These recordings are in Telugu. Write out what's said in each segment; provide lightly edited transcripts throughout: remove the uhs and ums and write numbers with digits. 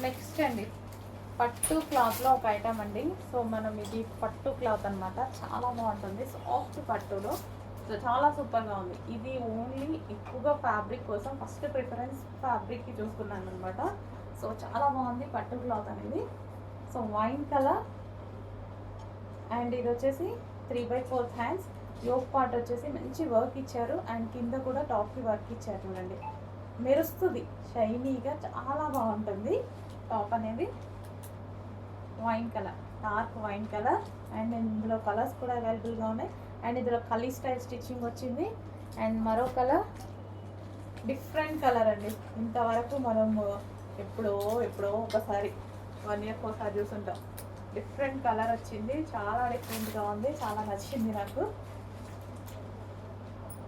నెక్స్ట్ అండి పట్టు క్లాత్లో ఒక ఐటమ్ అండి. సో మనం ఇది పట్టు క్లాత్ అనమాట, చాలా బాగుంటుంది, సాఫ్ట్ పట్టులో. సో చాలా సూపర్గా ఉంది. ఇది ఓన్లీ ఎక్కువగా ఫ్యాబ్రిక్ కోసం ఫస్ట్ ప్రిఫరెన్స్ ఫ్యాబ్రిక్కి చూసుకున్నాను అనమాట. సో చాలా బాగుంది పట్టు క్లాత్ అనేది. సో వైన్ కలర్ అండ్ ఇది వచ్చేసి 3/4 హ్యాండ్స్. యోక్ పార్ట్ వచ్చేసి మంచి వర్క్ ఇచ్చారు అండ్ కింద కూడా టాప్కి వర్క్ ఇచ్చారు చూడండి. మెరుస్తుంది షైనీగా, చాలా బాగుంటుంది టాప్ అనేది. Wine colour, dark wine colour and ఇందులో కలర్స్ కూడా అవైలబుల్గా ఉన్నాయి. అండ్ ఇందులో కలీ స్టైల్ స్టిచ్చింగ్ వచ్చింది. అండ్ మరో కలర్ డిఫరెంట్ కలర్ అండి. ఇంతవరకు మనం ఎప్పుడో ఒకసారి 1 ఇయర్కి ఒకసారి చూసుంటాం. డిఫరెంట్ కలర్ వచ్చింది, చాలా డిఫరెంట్గా ఉంది, చాలా నచ్చింది నాకు.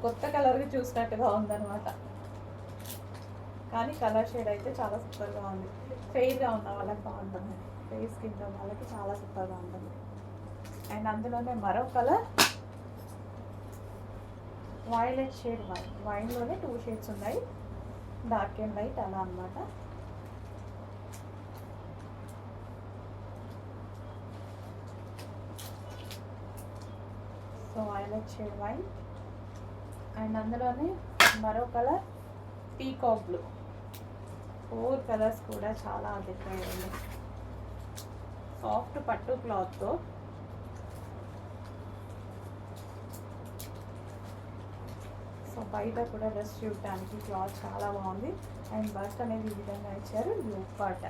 కొత్త కలర్కి చూసినట్టుగా ఉందన్నమాట. కానీ కలర్ షేడ్ అయితే చాలా సూపర్గా ఉంది. ఫెయిర్గా ఉన్న వాళ్ళకి బాగుంటుంది, ఫెయిర్ స్కిన్ వాళ్ళకి చాలా సూపర్గా ఉంటుంది. అండ్ అందులోనే మరో కలర్ వైలెట్ షేడ్. వైన్లోనే 2 షేడ్స్ ఉన్నాయి, డార్క్ అండ్ లైట్ అలా అన్నమాట. So violet shade wine and అందులోనే మరో కలర్ పీకాక్ బ్లూ. 4 కలర్స్ కూడా చాలా డిఫరెంట్ ఉంది. సాఫ్ట్ పట్టు క్లాత్తో సో బయట కూడా డ్రెస్ చూడటానికి క్లాత్ చాలా బాగుంది. అండ్ వర్క్ అనేది ఈ విధంగా ఇచ్చారు. Yoke part